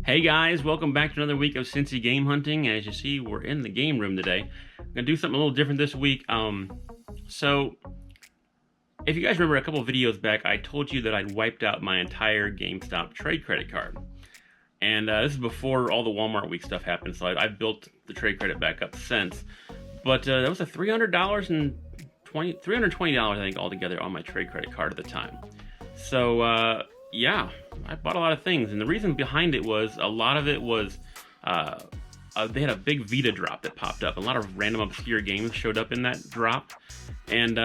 Hey guys, welcome back to another week of Cincy game hunting. As you see, we're in the game room today. I'm gonna do something a little different this week. So if you guys remember a couple of videos back, I told you that I'd wiped out my entire GameStop trade credit card. And this is before all the Walmart week stuff happened, so I've built the trade credit back up since. But that was a $320, I think, altogether on my trade credit card at the time. So yeah, I bought a lot of things, and the reason behind it was a lot of it was they had a big Vita drop that popped up. A lot of random obscure games showed up in that drop, and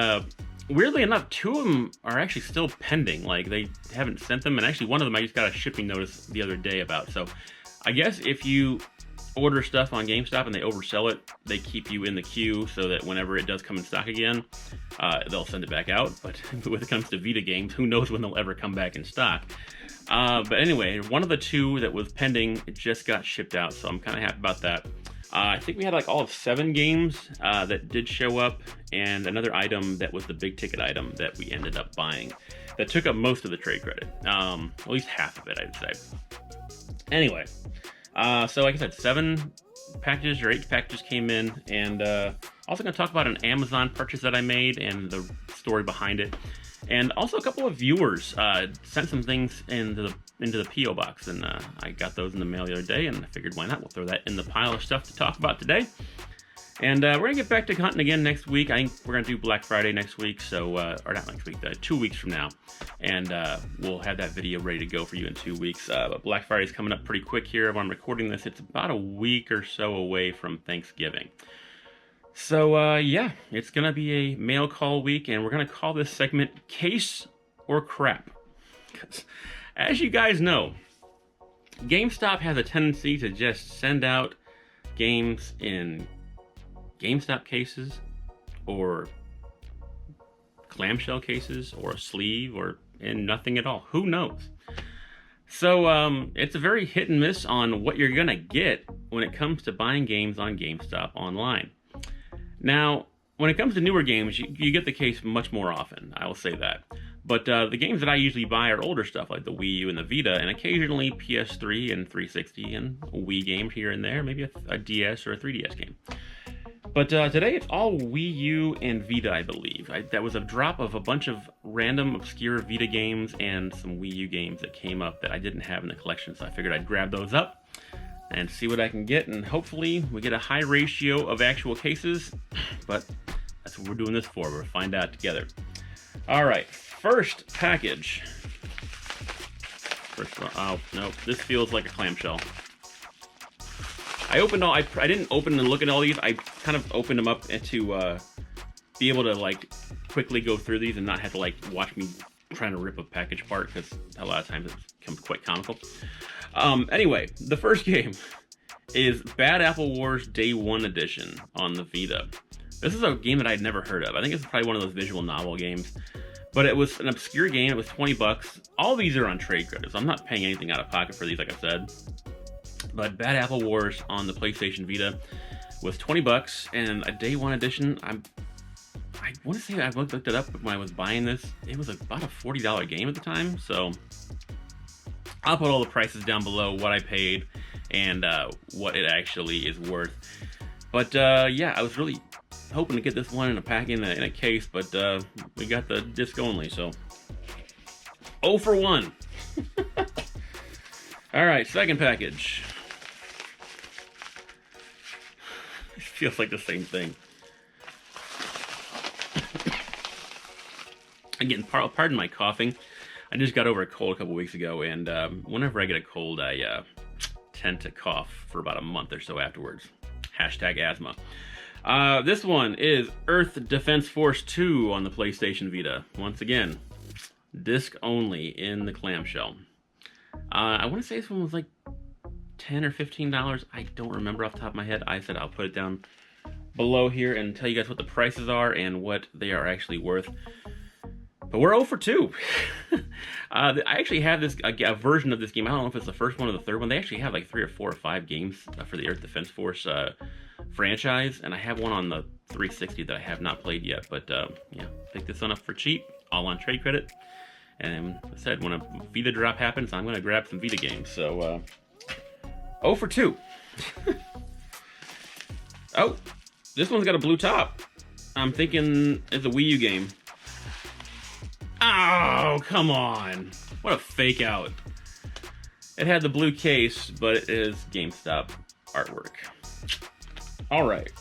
weirdly enough, two of them are actually still pending. Like, they haven't sent them, and actually one of them I just got a shipping notice the other day about. So I guess if you order stuff on GameStop and they oversell it, they keep you in the queue so that whenever it does come in stock again, they'll send it back out. But when it comes to Vita games, who knows when they'll ever come back in stock. But anyway, one of the two that was pending, it just got shipped out, so I'm kind of happy about that. I think we had like all of 7 games that did show up, and another item that was the big ticket item that we ended up buying that took up most of the trade credit, at least half of it, I'd say. Anyway, so like I said, 7 packages or 8 packages came in, and also going to talk about an Amazon purchase that I made and the story behind it. And also a couple of viewers sent some things into the P.O. box, and I got those in the mail the other day, and I figured why not? We'll throw that in the pile of stuff to talk about today. And we're going to get back to hunting again next week. I think we're going to do Black Friday next week, so, or not next week, 2 weeks from now. And we'll have that video ready to go for you in 2 weeks. But Black Friday is coming up pretty quick here. When I'm recording this, it's about a week or so away from Thanksgiving. So, yeah, it's going to be a mail call week, and we're going to call this segment Case or Crap. Because, as you guys know, GameStop has a tendency to just send out games in GameStop cases, or clamshell cases, or a sleeve, or in nothing at all. Who knows? So, it's a very hit and miss on what you're going to get when it comes to buying games on GameStop online. Now, when it comes to newer games, you get the case much more often, I will say that. But the games that I usually buy are older stuff, like the Wii U and the Vita, and occasionally PS3 and 360 and a Wii game here and there, maybe a DS or a 3DS game. But today it's all Wii U and Vita, I believe. That was a drop of a bunch of random, obscure Vita games and some Wii U games that came up that I didn't have in the collection, so I figured I'd grab those up and see what I can get, and hopefully we get a high ratio of actual cases, but that's what we're doing this for. We'll find out together. Alright, first package. First one, oh, no, this feels like a clamshell. I didn't open and look at all these, I kind of opened them up to be able to, like, quickly go through these and not have to, like, watch me trying to rip a package apart, because a lot of times it becomes quite comical. Anyway, the first game is Bad Apple Wars Day 1 Edition on the Vita. This is a game that I'd never heard of. I think it's probably one of those visual novel games. But it was an obscure game. It was $20. All these are on trade credits. I'm not paying anything out of pocket for these, like I said. But Bad Apple Wars on the PlayStation Vita was $20, and a Day 1 Edition, I want to say I looked it up when I was buying this. It was about a $40 game at the time, so I'll put all the prices down below, what I paid, and what it actually is worth. But yeah, I was really hoping to get this one in a pack, in a case, but we got the disc only, so 0 for 1. Alright, second package. It feels like the same thing. Again, pardon my coughing. I just got over a cold a couple weeks ago, and whenever I get a cold, I tend to cough for about a month or so afterwards. Hashtag asthma. This one is Earth Defense Force 2 on the PlayStation Vita. Once again, disc only in the clamshell. I want to say this one was like $10 or $15. I don't remember off the top of my head. I said I'll put it down below here and tell you guys what the prices are and what they are actually worth. But we're 0 for 2. I actually have a version of this game. I don't know if it's the first one or the third one. They actually have like 3 or 4 or 5 games for the Earth Defense Force franchise, and I have one on the 360 that I have not played yet. But yeah, picked this one up for cheap, all on trade credit. And I said, when a Vita drop happens, I'm going to grab some Vita games. So Oh for 2. Oh, this one's got a blue top. I'm thinking it's a Wii U game. Oh, come on. What a fake out. It had the blue case, but it is GameStop artwork. Alright.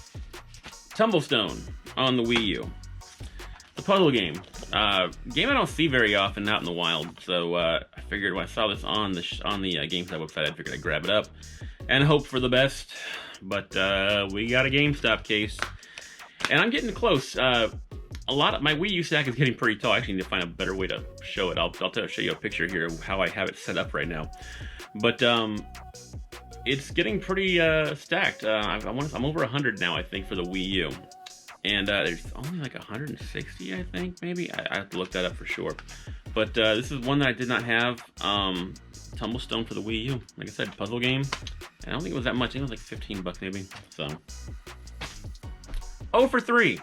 Tumblestone on the Wii U. The puzzle game. Game I don't see very often out in the wild, so I figured when I saw this on the GameStop website, I figured I'd grab it up and hope for the best. But we got a GameStop case, and I'm getting close. A lot of my Wii U stack is getting pretty tall. I actually need to find a better way to show it. I'll show you a picture here of how I have it set up right now. But it's getting pretty stacked. I'm over 100 now, I think, for the Wii U. And there's only like 160, I think, maybe. I have to look that up for sure. But this is one that I did not have. Tumblestone for the Wii U. Like I said, puzzle game. And I don't think it was that much. I think it was like 15 bucks maybe. So, 0 for 3.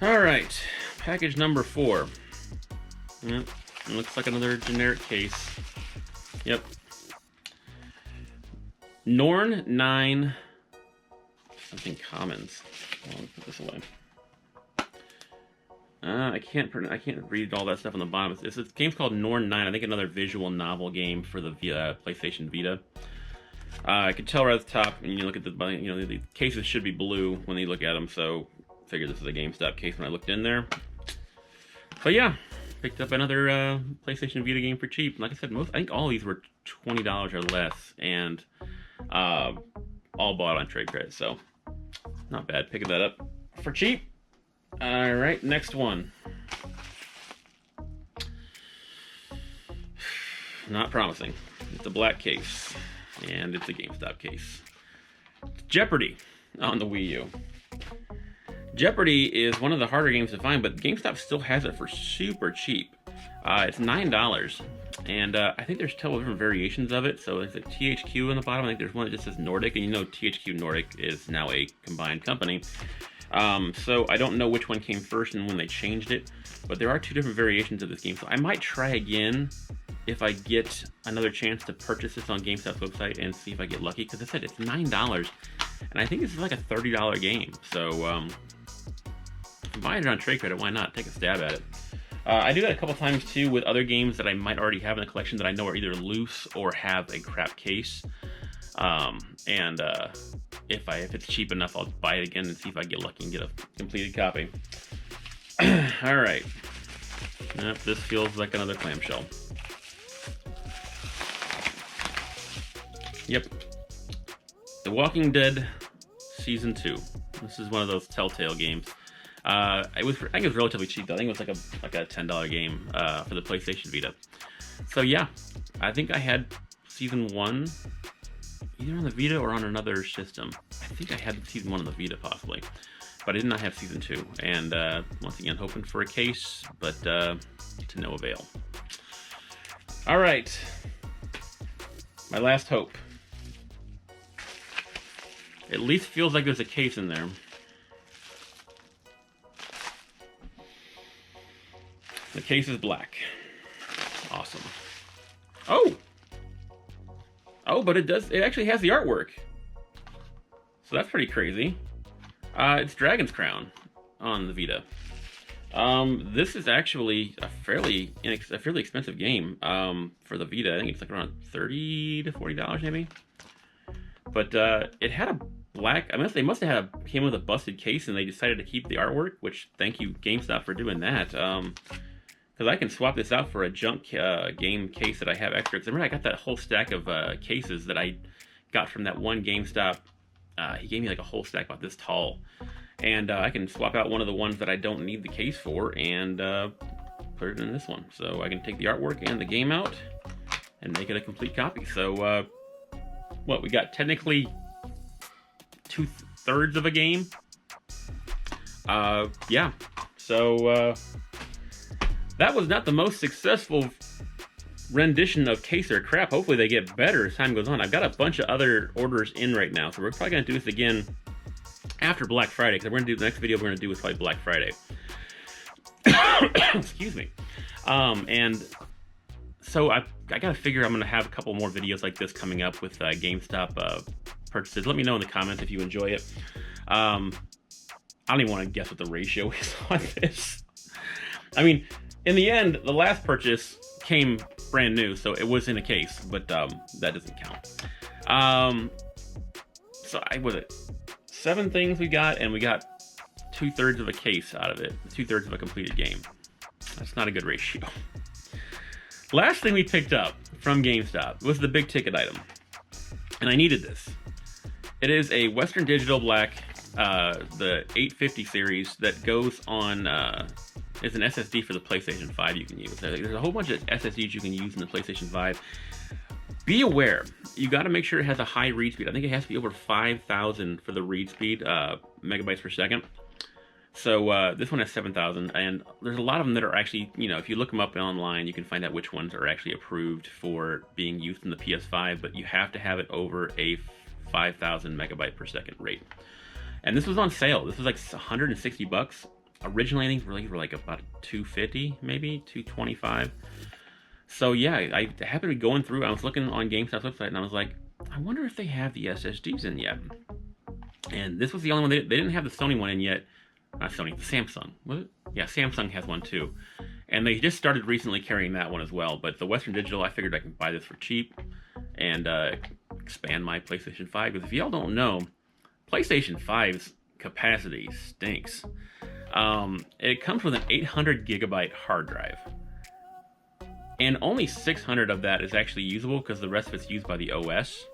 Alright, package number 4. Yep, it looks like another generic case. Yep. Norn 9 something commons. I'll put this away. I can't read all that stuff on the bottom. This game's called Norn 9. I think another visual novel game for the PlayStation Vita. I can tell right at the top, and you look at the cases should be blue when you look at them. So I figured this is a GameStop case when I looked in there. But yeah, picked up another PlayStation Vita game for cheap. Like I said, I think all of these were $20 or less, and all bought on trade credit. So not bad picking that up for cheap. All right, next one. Not promising. It's a black case, and it's a GameStop case. Jeopardy on the Wii U. Jeopardy is one of the harder games to find, but GameStop still has it for super cheap. It's $9, and I think there's 12 different variations of it. So there's a THQ on the bottom. I think there's one that just says Nordic, and you know THQ Nordic is now a combined company. So I don't know which one came first and when they changed it, but there are 2 different variations of this game. So I might try again if I get another chance to purchase this on GameStop's website and see if I get lucky. Because I said it's $9, and I think this is like a $30 game. So buying it on trade credit, why not? Take a stab at it. I do that a couple times too with other games that I might already have in the collection that I know are either loose or have a crap case. If it's cheap enough, I'll buy it again and see if I get lucky and get a completed copy. All right. Yep, this feels like another clamshell. Yep. The Walking Dead Season 2. This is one of those Telltale games. I think it was relatively cheap though. I think it was like a $10 game for the PlayStation Vita. So yeah, I think I had Season 1 either on the Vita or on another system. I think I had Season 1 on the Vita possibly, but I did not have Season 2. And once again, hoping for a case, but to no avail. All right, my last hope. At least feels like there's a case in there. The case is black. Awesome. Oh, but it actually has the artwork. So that's pretty crazy. It's Dragon's Crown on the Vita. This is actually a fairly expensive game for the Vita. I think it's like around $30 to $40 maybe. But it had a black. They must have came with a busted case, and they decided to keep the artwork. Which thank you GameStop for doing that. Because I can swap this out for a junk game case that I have extra. Because remember, I got that whole stack of cases that I got from that one GameStop. He gave me like a whole stack about this tall. And I can swap out one of the ones that I don't need the case for and put it in this one. So I can take the artwork and the game out and make it a complete copy. So, we got technically 2/3 of a game. Yeah. So, that was not the most successful rendition of Case or Crap. Hopefully they get better as time goes on. I've got a bunch of other orders in right now, so we're probably going to do this again after Black Friday, because we're going to do the next video we're going to do is probably Black Friday. Excuse me. And So I gotta figure I'm gonna have a couple more videos like this coming up with GameStop purchases. Let me know in the comments if you enjoy it. I don't even want to guess what the ratio is on this. I mean, in the end, the last purchase came brand new, so it was in a case, but that doesn't count. So I was it 7 things we got, and we got 2/3 of a case out of it, 2/3 of a completed game. That's not a good ratio. Last thing we picked up from GameStop was the big ticket item, and I needed this. It is a Western Digital Black, the 850 series that goes on. It's an SSD for the PlayStation 5 you can use. There's a whole bunch of SSDs you can use in the PlayStation 5. Be aware, you got to make sure it has a high read speed. I think it has to be over 5,000 for the read speed, megabytes per second. So this one has 7,000, and there's a lot of them that are actually, you know, if you look them up online, you can find out which ones are actually approved for being used in the PS5, but you have to have it over a 5,000 megabyte per second rate. And this was on sale. This was like 160 bucks. Originally, I think they were like about 250, maybe 225. So yeah, I happened to be going through. I was looking on GameStop's website, and I was like, I wonder if they have the SSDs in yet. And this was the only one. They didn't have the Sony one in yet. Not Sony, the Samsung. Was it? Yeah, Samsung has one too. And they just started recently carrying that one as well. But the Western Digital, I figured I can buy this for cheap and expand my PlayStation 5. Because if y'all don't know, PlayStation 5's capacity stinks. It comes with an 800 gigabyte hard drive. And only 600 of that is actually usable because the rest of it's used by the OS.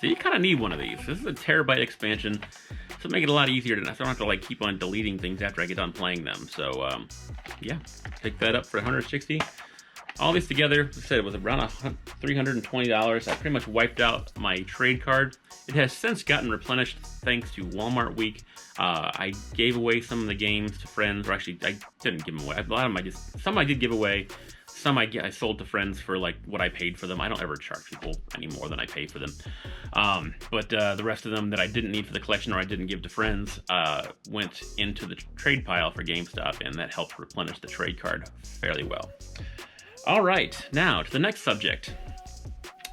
So you kind of need one of these. This is a terabyte expansion, so make it a lot easier. I don't have to like keep on deleting things after I get done playing them. So yeah, pick that up for 160. All these together, as I said, it was around $320. I pretty much wiped out my trade card. It has since gotten replenished thanks to Walmart Week. I gave away some of the games to friends, or actually I didn't give them away. A lot of them some I did give away. Some I sold to friends for like what I paid for them. I don't ever charge people any more than I pay for them. But the rest of them that I didn't need for the collection or I didn't give to friends went into the trade pile for GameStop, and that helped replenish the trade card fairly well. All right, now to the next subject.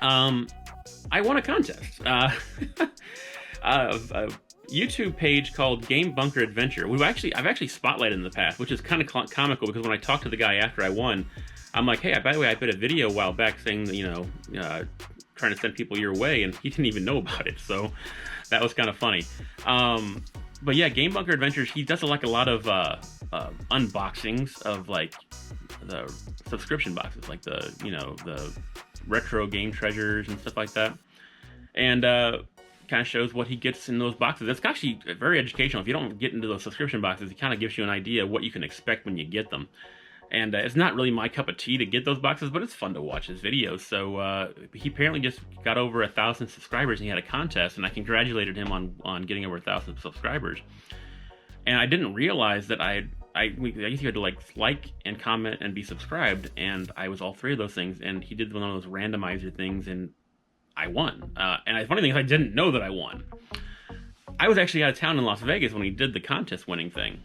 I won a contest. A YouTube page called Game Bunker Adventure. I've actually spotlighted in the past, which is kind of comical because when I talked to the guy after I won, I'm like, hey, by the way, I put a video a while back saying, you know, trying to send people your way, and he didn't even know about it. So that was kind of funny. But yeah, Game Bunker Adventures, he does like a lot of unboxings of like the subscription boxes, like the, you know, the retro game treasures and stuff like that. And kind of shows what he gets in those boxes. It's actually very educational. If you don't get into those subscription boxes, it kind of gives you an idea of what you can expect when you get them. And it's not really my cup of tea to get those boxes, but it's fun to watch his videos. So he apparently just got over 1,000 subscribers, and he had a contest, and I congratulated him on getting over 1,000 subscribers. And I didn't realize that I guess you had to like and comment and be subscribed, and I was all 3 of those things. And he did one of those randomizer things, and I won. And the funny thing is, I didn't know that I won. I was actually out of town in Las Vegas when he did the contest winning thing.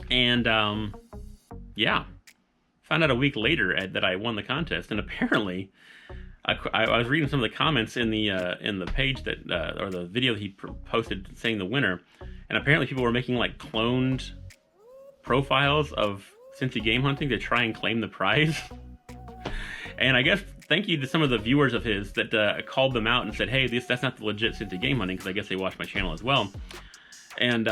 And yeah, found out a week later that I won the contest, and apparently, I was reading some of the comments in the page that or the video that he posted saying the winner, and apparently people were making like cloned profiles of Cincy Game Hunting to try and claim the prize. And I guess thank you to some of the viewers of his that called them out and said, hey, that's not the legit Cincy Game Hunting, because I guess they watch my channel as well. And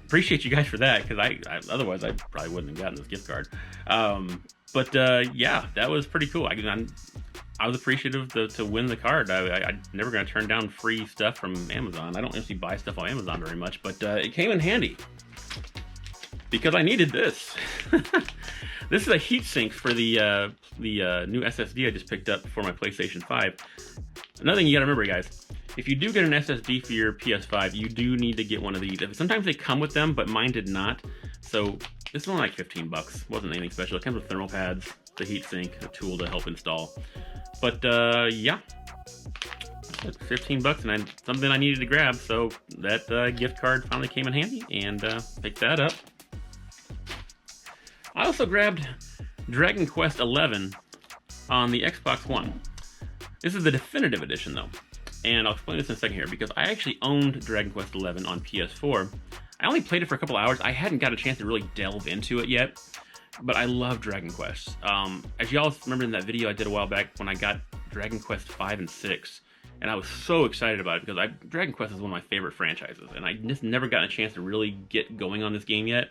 appreciate you guys for that, because I otherwise I probably wouldn't have gotten this gift card. But yeah, that was pretty cool. I was appreciative to win the card. I'm never going to turn down free stuff from Amazon. I don't actually buy stuff on Amazon very much, but it came in handy because I needed this. This is a heatsink for the new SSD I just picked up for my PlayStation 5. Another thing you gotta remember, guys, if you do get an SSD for your PS5, you do need to get one of these. Sometimes they come with them, but mine did not. So this is only like 15 bucks. Wasn't anything special. It comes with thermal pads, the heatsink, a tool to help install. But yeah, it's 15 bucks, and something I needed to grab. So that gift card finally came in handy, and picked that up. I also grabbed Dragon Quest XI on the Xbox One. This is the definitive edition though, and I'll explain this in a second here because I actually owned Dragon Quest XI on PS4. I only played it for a couple hours. I hadn't got a chance to really delve into it yet, but I love Dragon Quest. As y'all remember in that video I did a while back when I got Dragon Quest 5 and 6, and I was so excited about it because Dragon Quest is one of my favorite franchises, and I just never gotten a chance to really get going on this game yet.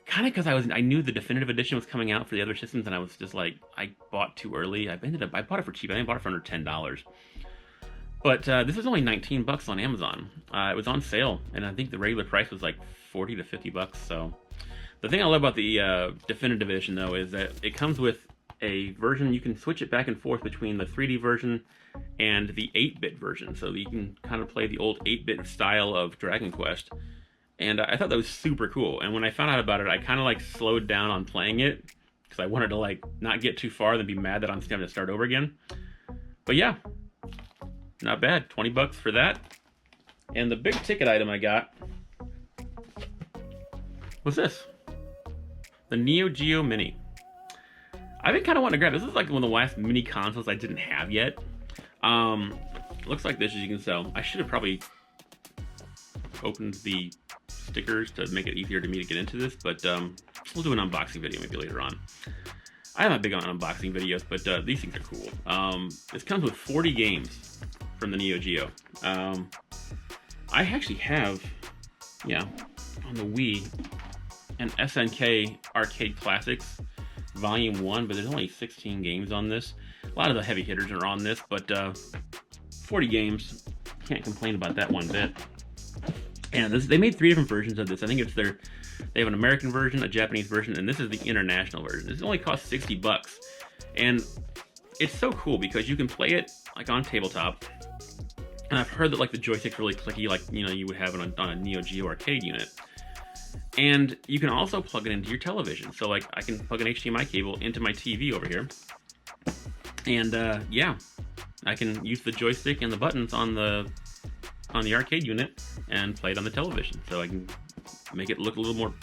Kind of because I knew the definitive edition was coming out for the other systems, and I was just like, I bought too early. I bought it for cheap. I bought it for under $10. But this was only 19 bucks on Amazon. It was on sale, and I think the regular price was like 40 to 50 bucks. So the thing I love about the definitive edition though is that it comes with a version. You can switch it back and forth between the 3D version and the 8-bit version, so you can kind of play the old 8-bit style of Dragon Quest. And I thought that was super cool. And when I found out about it, I kind of like slowed down on playing it because I wanted to like not get too far and be mad that I'm having to start over again. But yeah, not bad. 20 bucks for that. And the big ticket item I got was this, the Geo Mini. I've been kind of wanting to grab this. This is like one of the last mini consoles I didn't have yet. Looks like this, as you can tell. I should have probably opened the stickers to make it easier to me to get into this, but we'll do an unboxing video maybe later on. I'm not big on unboxing videos, but these things are cool. This comes with 40 games from the Neo Geo. I actually have, yeah, on the Wii, an SNK Arcade Classics Volume 1, but there's only 16 games on this. A lot of the heavy hitters are on this, but 40 games, can't complain about that one bit. And they made 3 different versions of this. I think they have an American version, a Japanese version, and this is the international version. This only costs 60 bucks. And it's so cool because you can play it like on tabletop. And I've heard that like the joystick's really clicky, like you would have on a Neo Geo arcade unit. And you can also plug it into your television. So like I can plug an HDMI cable into my TV over here. And yeah, I can use the joystick and the buttons on the arcade unit and play it on the television. So I can make it look a little more,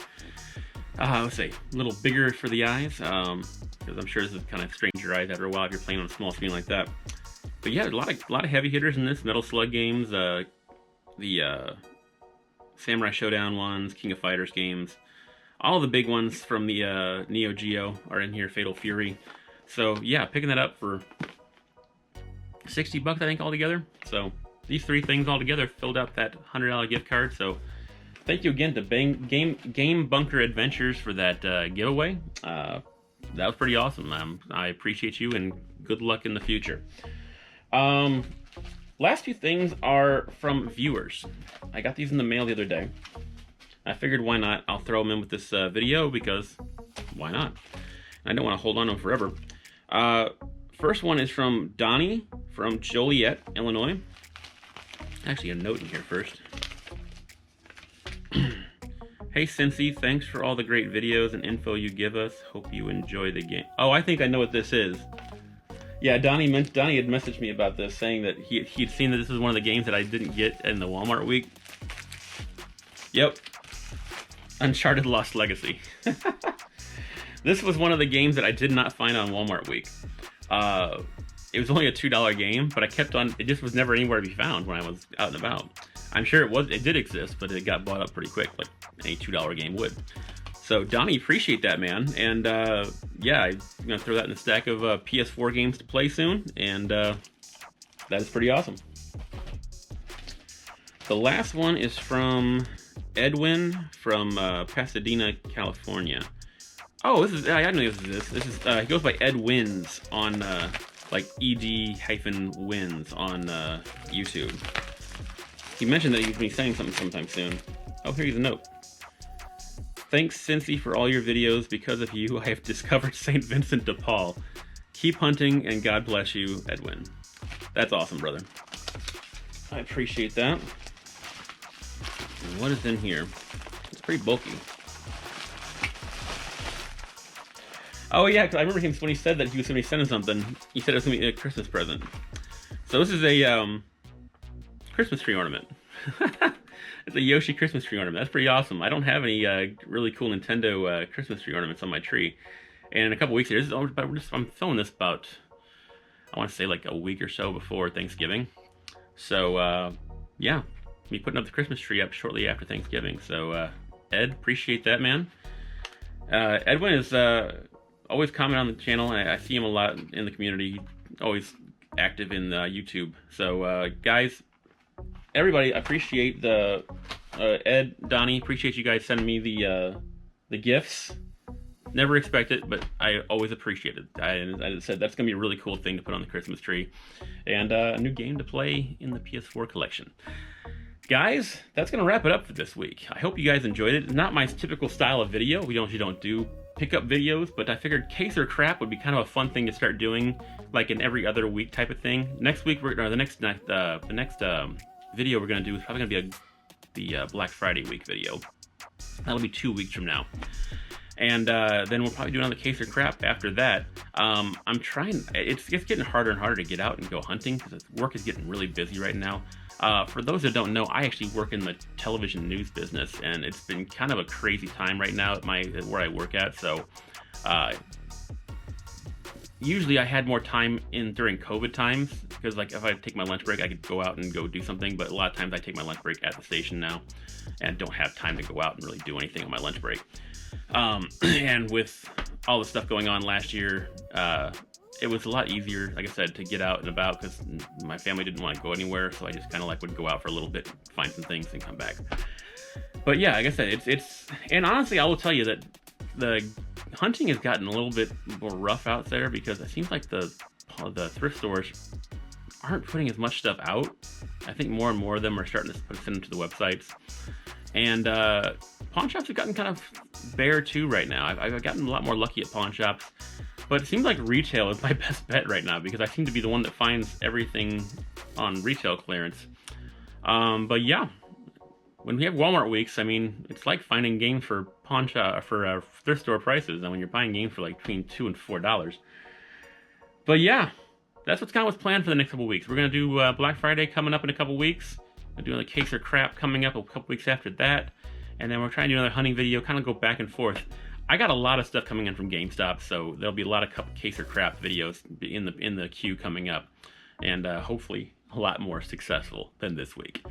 let's say, a little bigger for the eyes, because I'm sure this is kind of strain your eyes after a while if you're playing on a small screen like that. But yeah, a lot of heavy hitters in this. Metal Slug games, the Samurai Showdown ones, King of Fighters games. All the big ones from the Neo Geo are in here, Fatal Fury. So yeah, picking that up for 60 bucks I think altogether. So these 3 things all together filled out that $100 gift card. So thank you again to Game Bunker Adventures for that giveaway. That was pretty awesome. I appreciate you and good luck in the future. Last few things are from viewers. I got these in the mail the other day. I figured why not? I'll throw them in with this video because why not? I don't want to hold on to them forever. First one is from Donnie from Joliet, Illinois. Actually, a note in here first. Hey Cincy, thanks for all the great videos and info you give us. Hope you enjoy the game. Oh, I think I know what this is. Yeah, Donnie had messaged me about this, saying that he'd seen that this is one of the games that I didn't get in the Walmart week. Yep. Uncharted Lost Legacy. This was one of the games that I did not find on Walmart week. It was only a $2 game, but I kept on, it just was never anywhere to be found when I was out and about. I'm sure it did exist, but it got bought up pretty quick, like any $2 game would. So Donnie, appreciate that, man. And yeah, I'm gonna throw that in the stack of PS4 games to play soon, and that is pretty awesome. The last one is from Edwin from Pasadena, California. Oh, this is, I know this is he goes by Ed Wins on like ED-Wins on YouTube. He mentioned that he's going to be saying something sometime soon. Oh, here's a note. Thanks, Cincy, for all your videos. Because of you, I have discovered St. Vincent de Paul. Keep hunting, and God bless you, Edwin. That's awesome, brother. I appreciate that. And what is in here? It's pretty bulky. Oh yeah, because I remember him when he said that he was going to be sending something. He said it was going to be a Christmas present. So this is a Christmas tree ornament. It's a Yoshi Christmas tree ornament. That's pretty awesome. I don't have any really cool Nintendo Christmas tree ornaments on my tree. And in a couple weeks here, I'm filming this about, I want to say like a week or so before Thanksgiving. So yeah, me putting up the Christmas tree up shortly after Thanksgiving. So Ed, appreciate that, man. Edwin is always commenting on the channel. I see him a lot in the community. He's always active in YouTube. So guys, everybody, appreciate the Ed, Donnie, appreciate you guys sending me the gifts. Never expect it, but I always appreciate it. I said that's gonna be a really cool thing to put on the Christmas tree, and a new game to play in the PS4 collection. Guys, that's gonna wrap it up for this week. I hope you guys enjoyed it. It's not my typical style of video. We usually don't do pickup videos, but I figured case or crap would be kind of a fun thing to start doing, like an every other week type of thing. Next week, the next video we're gonna do is probably gonna be the Black Friday week video. That'll be 2 weeks from now. And then we'll probably do another case or crap after that. I'm trying, it's getting harder and harder to get out and go hunting because work is getting really busy right now. For those that don't know, I actually work in the television news business, and it's been kind of a crazy time right now at where I work at. So usually I had more time during COVID times, because like if I take my lunch break, I could go out and go do something. But a lot of times I take my lunch break at the station now, and don't have time to go out and really do anything on my lunch break. And with all the stuff going on last year, it was a lot easier, like I said, to get out and about because my family didn't want to go anywhere. So I just kind of like would go out for a little bit, find some things, and come back. But yeah, like I said, and honestly, I will tell you that the hunting has gotten a little bit more rough out there because it seems like the thrift stores aren't putting as much stuff out. I think more and more of them are starting to send them to the websites. And pawn shops have gotten kind of bare too right now. I've gotten a lot more lucky at pawn shops, but it seems like retail is my best bet right now because I seem to be the one that finds everything on retail clearance. But yeah, when we have Walmart weeks, I mean, it's like finding games for thrift store prices, and when you're buying games for like between $2 and $4. But yeah, that's what's planned for the next couple weeks. We're gonna do Black Friday coming up in a couple weeks. I'm doing a case or crap coming up a couple weeks after that, and then we're trying to do another hunting video, kind of go back and forth. I got a lot of stuff coming in from GameStop, so there'll be a lot of case or crap videos in the queue coming up, and hopefully a lot more successful than this week.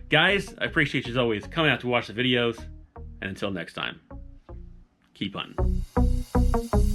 Guys, I appreciate you as always coming out to watch the videos, and until next time, keep hunting.